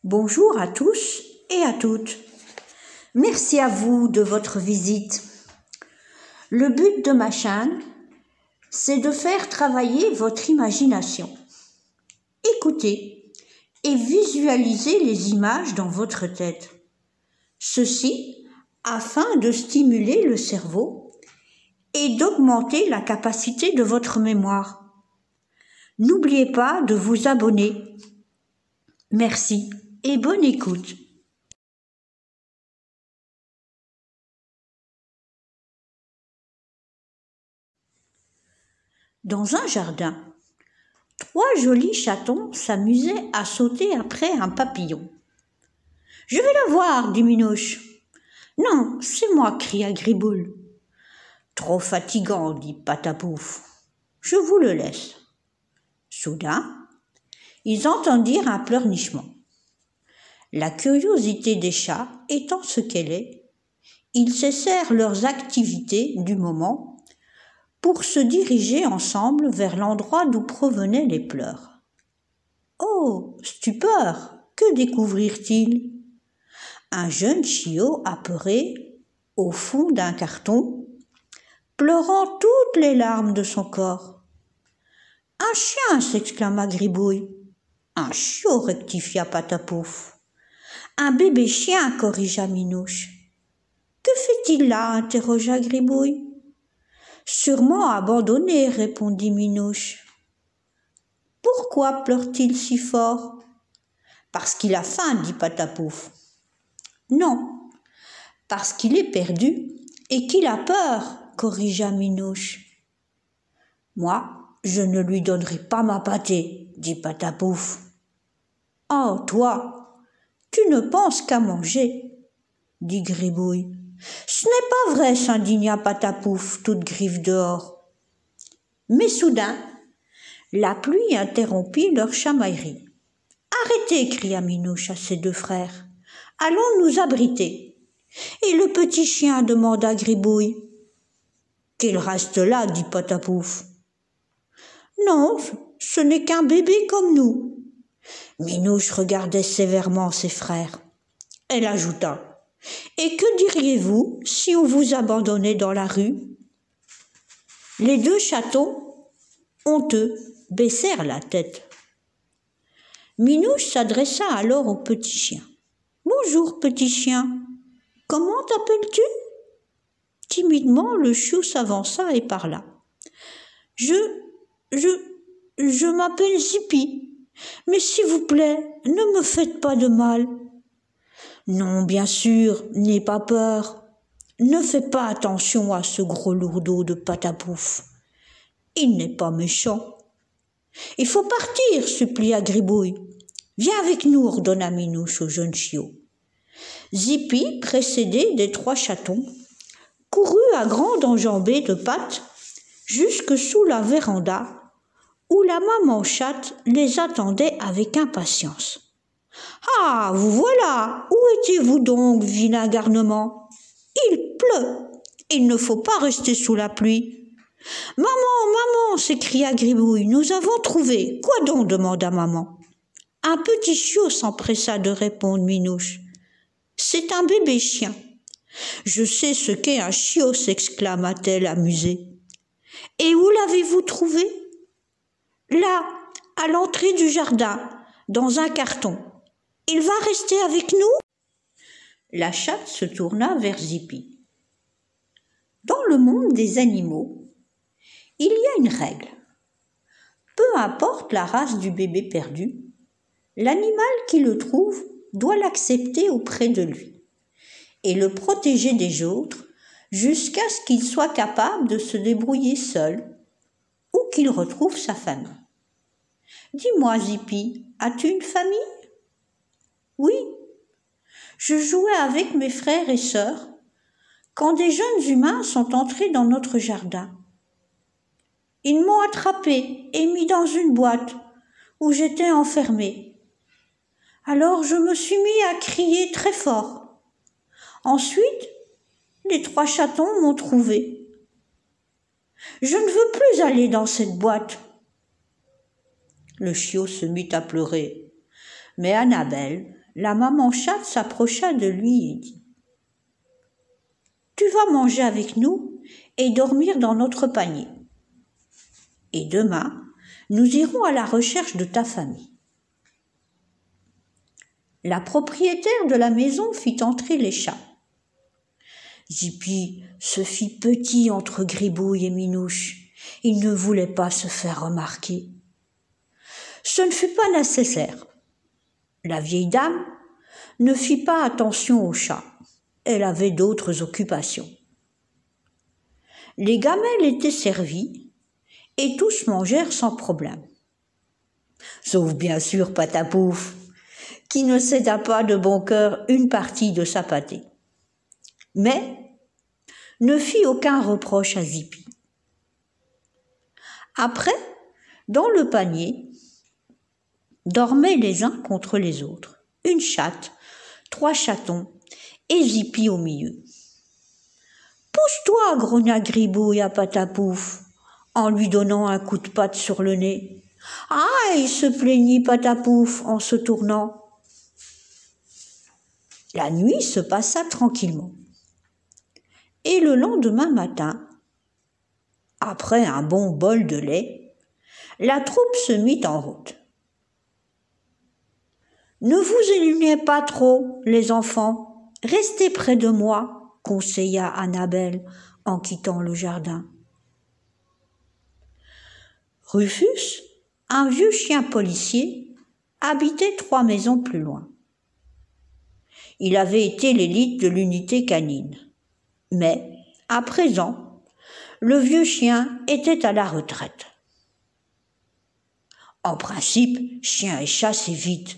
Bonjour à tous et à toutes. Merci à vous de votre visite. Le but de ma chaîne, c'est de faire travailler votre imagination. Écoutez et visualisez les images dans votre tête. Ceci afin de stimuler le cerveau et d'augmenter la capacité de votre mémoire. N'oubliez pas de vous abonner. Merci et bonne écoute. Dans un jardin, 3 jolis chatons s'amusaient à sauter après un papillon. « Je vais la voir, dit Minouche. « Non, c'est moi, cria Griboule. « Trop fatigant, dit Patapouf. « Je vous le laisse. » Soudain, ils entendirent un pleurnichement. La curiosité des chats étant ce qu'elle est, ils cessèrent leurs activités du moment pour se diriger ensemble vers l'endroit d'où provenaient les pleurs. Oh, stupeur! Que découvrirent-ils? Un jeune chiot apeuré, au fond d'un carton, pleurant toutes les larmes de son corps. « Un chien !» s'exclama Gribouille. « Un chiot !» rectifia Patapouf. « Un bébé chien !» corrigea Minouche. « Que fait-il là ?» interrogea Gribouille. « Sûrement abandonné » répondit Minouche. « Pourquoi pleure-t-il si fort ?»« Parce qu'il a faim » dit Patapouf. « Non, parce qu'il est perdu et qu'il a peur » corrigea Minouche. « Moi, je ne lui donnerai pas ma pâtée » dit Patapouf. « Oh, toi, tu ne penses qu'à manger » dit Gribouille. « Ce n'est pas vrai » s'indigna Patapouf, toute griffe dehors. Mais soudain, la pluie interrompit leur chamaillerie. « Arrêtez » cria Minouche à ses 2 frères. « Allons nous abriter. » Et le petit chien demanda Gribouille. « Qu'il reste là » dit Patapouf. « Non, ce n'est qu'un bébé comme nous. » Minouche regardait sévèrement ses frères. Elle ajouta. « Et que diriez-vous si on vous abandonnait dans la rue ?» Les 2 chatons, honteux, baissèrent la tête. Minouche s'adressa alors au petit chien. « Bonjour, petit chien. Comment t'appelles-tu » Timidement, le chiot s'avança et parla. « Je m'appelle Zippy. Mais s'il vous plaît, ne me faites pas de mal. » « Non, bien sûr, n'aie pas peur. Ne fais pas attention à ce gros lourdeau de Patapouf. Il n'est pas méchant. »« Il faut partir, supplia Gribouille. »« Viens avec nous, ordonna Minouche au jeune chiot. » Zippy, précédé des 3 chatons, courut à grande enjambée de pattes jusque sous la véranda où la maman chatte les attendait avec impatience. « Ah, vous voilà! Où étiez-vous donc, vilain garnement? Il pleut, il ne faut pas rester sous la pluie. »« Maman, maman !» s'écria Gribouille, « nous avons trouvé. »« Quoi donc ?» demanda maman. Un petit chiot s'empressa de répondre Minouche. « C'est un bébé chien. »« Je sais ce qu'est un chiot » s'exclama-t-elle amusée. « Et où l'avez-vous trouvé ?»« Là, à l'entrée du jardin, dans un carton. Il va rester avec nous ?» La chatte se tourna vers Zippy. Dans le monde des animaux, il y a une règle. Peu importe la race du bébé perdu, l'animal qui le trouve doit l'accepter auprès de lui et le protéger des autres jusqu'à ce qu'il soit capable de se débrouiller seul ou qu'il retrouve sa famille. Dis-moi, Zippy, as-tu une famille ? Oui. Je jouais avec mes frères et sœurs quand des jeunes humains sont entrés dans notre jardin. Ils m'ont attrapé et mis dans une boîte où j'étais enfermée. Alors je me suis mis à crier très fort. Ensuite, les 3 chatons m'ont trouvée. Je ne veux plus aller dans cette boîte. Le chiot se mit à pleurer, mais Annabelle, la maman chatte s'approcha de lui et dit « Tu vas manger avec nous et dormir dans notre panier. Et demain, nous irons à la recherche de ta famille. » La propriétaire de la maison fit entrer les chats. Zippy se fit petit entre Gribouille et Minouche. Il ne voulait pas se faire remarquer. Ce ne fut pas nécessaire. La vieille dame ne fit pas attention aux chats. Elle avait d'autres occupations. Les gamelles étaient servies et tous mangèrent sans problème. Sauf bien sûr Patapouf, qui ne céda pas de bon cœur une partie de sa pâtée. Mais ne fit aucun reproche à Zippy. Après, dans le panier, dormaient les uns contre les autres, une chatte, 3 chatons et Zippy au milieu. « Pousse-toi » grogna Gribouille à Patapouf, en lui donnant un coup de patte sur le nez. « Aïe » se plaignit Patapouf en se tournant. La nuit se passa tranquillement. Et le lendemain matin, après un bon bol de lait, la troupe se mit en route. « Ne vous éloignez pas trop, les enfants, restez près de moi, conseilla Annabelle en quittant le jardin. Rufus, un vieux chien policier, habitait 3 maisons plus loin. Il avait été l'élite de l'unité canine. Mais, à présent, le vieux chien était à la retraite. En principe, chien et chat s'évitent.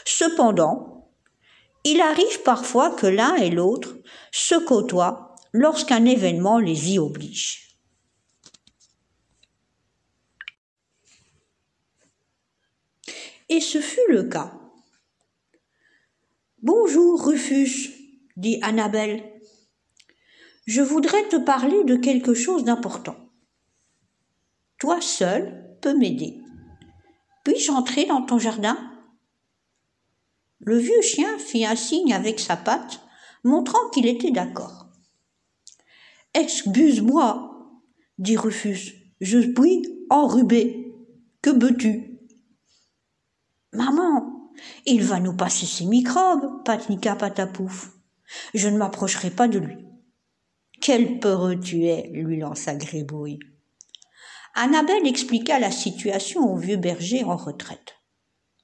Cependant, il arrive parfois que l'un et l'autre se côtoient lorsqu'un événement les y oblige. Et ce fut le cas. « Bonjour, Rufus, » dit Annabelle. « Je voudrais te parler de quelque chose d'important. Toi seul peux m'aider. Puis-je entrer dans ton jardin ?» Le vieux chien fit un signe avec sa patte, montrant qu'il était d'accord. « Excuse-moi, » dit Rufus, « je suis enrhumé. Que veux-tu ?»« Maman, il va nous passer ses microbes, » paniqua Patapouf. « Je ne m'approcherai pas de lui. »« Quel peureux tu es » lui lança Gribouille. Annabelle expliqua la situation au vieux berger en retraite.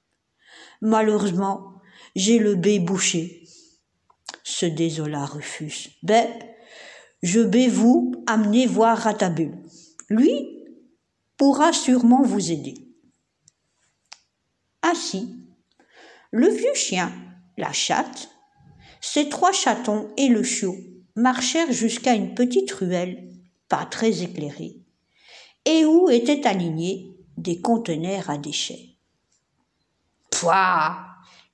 « Malheureusement, j'ai le bec bouché, » se désola Rufus. « Ben, je vais vous amener voir Ratabule. Lui pourra sûrement vous aider. » Ainsi, le vieux chien, la chatte, ses 3 chatons et le chiot marchèrent jusqu'à une petite ruelle, pas très éclairée, et où étaient alignés des conteneurs à déchets. « Pouah !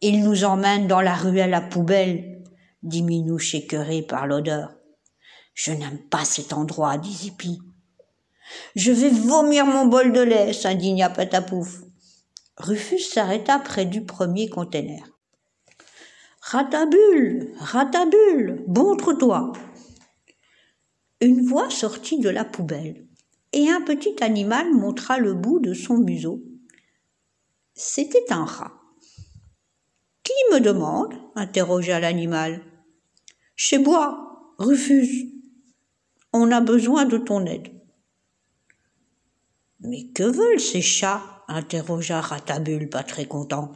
Il nous emmène dans la ruelle à poubelle, » dit Minouche écœuré par l'odeur. « Je n'aime pas cet endroit, » dit Zippy. « Je vais vomir mon bol de lait, » s'indigna Patapouf. Rufus s'arrêta près du premier conteneur. « Ratabule, Ratabule, montre-toi !» Une voix sortit de la poubelle, et un petit animal montra le bout de son museau. C'était un rat. « Qui me demande ?» interrogea l'animal. « Chez moi, Rufus. On a besoin de ton aide. »« Mais que veulent ces chats ?» interrogea Ratabule, pas très content.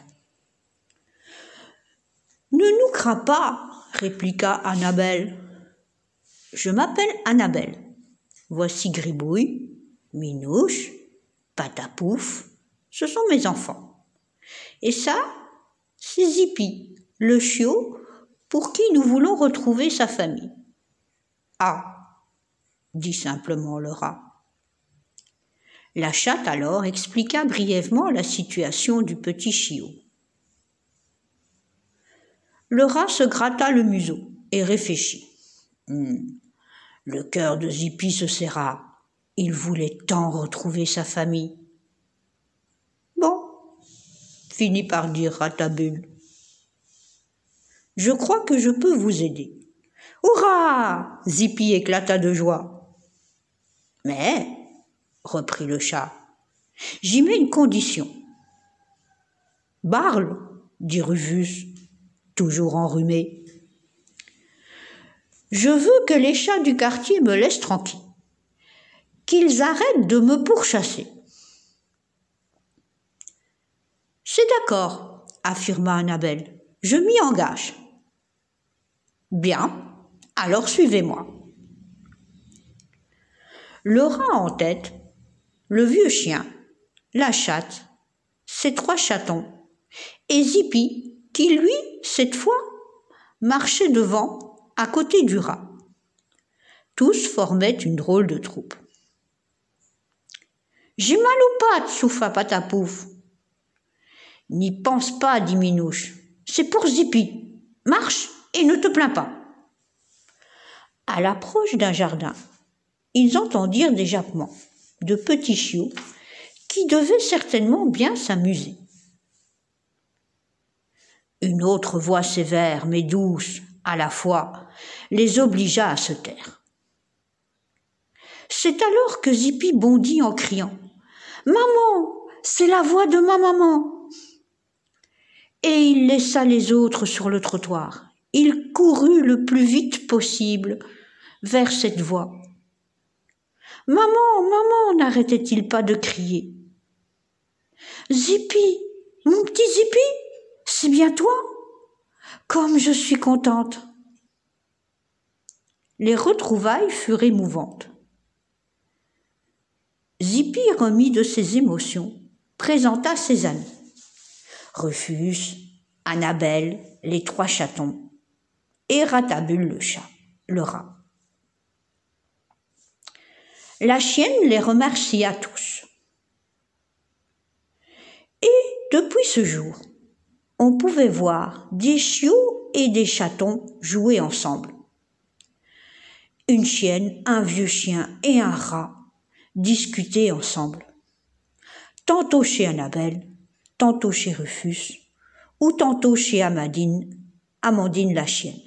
« Ne nous crains pas, » répliqua Annabelle. « Je m'appelle Annabelle. Voici Gribouille, Minouche, Patapouf, ce sont mes enfants. Et ça, c'est Zippy, le chiot, pour qui nous voulons retrouver sa famille. »« Ah » dit simplement le rat. La chatte alors expliqua brièvement la situation du petit chiot. Le rat se gratta le museau et réfléchit. Le cœur de Zippy se serra. Il voulait tant retrouver sa famille. « Bon, » finit par dire Ratabule. Je crois que je peux vous aider. » « Hurrah !» Zippy éclata de joie. « Mais, » reprit le chat, « j'y mets une condition. »« Barle !» dit Rufus, toujours enrhumé. « Je veux que les chats du quartier me laissent tranquille, qu'ils arrêtent de me pourchasser. »« C'est d'accord, » affirma Annabelle, « je m'y engage. »« Bien, alors suivez-moi. » Le rat en tête, le vieux chien, la chatte, ses 3 chatons, et Zippy, qui, lui, cette fois, marchait devant, à côté du rat. Tous formaient une drôle de troupe. « J'ai mal aux pattes, » souffla Patapouf. « N'y pense pas, » dit Minouche. « C'est pour Zippy. Marche et ne te plains pas. » À l'approche d'un jardin, ils entendirent des jappements de petits chiots qui devaient certainement bien s'amuser. Une autre voix sévère mais douce à la fois les obligea à se taire. C'est alors que Zippy bondit en criant « Maman, c'est la voix de ma maman !» Et il laissa les autres sur le trottoir. Il courut le plus vite possible vers cette voix. « Maman, maman !» n'arrêtait-il pas de crier. « Zippy, mon petit Zippy, c'est bien toi? Comme je suis contente !» Les retrouvailles furent émouvantes. Zippy remit de ses émotions, présenta ses amis. Rufus, Annabelle, les 3 chatons, et Rattabule le rat. La chienne les remercia tous. Et depuis ce jour, on pouvait voir des chiots et des chatons jouer ensemble. Une chienne, un vieux chien et un rat discutaient ensemble, tantôt chez Annabelle, tantôt chez Rufus, ou tantôt chez Amandine la chienne.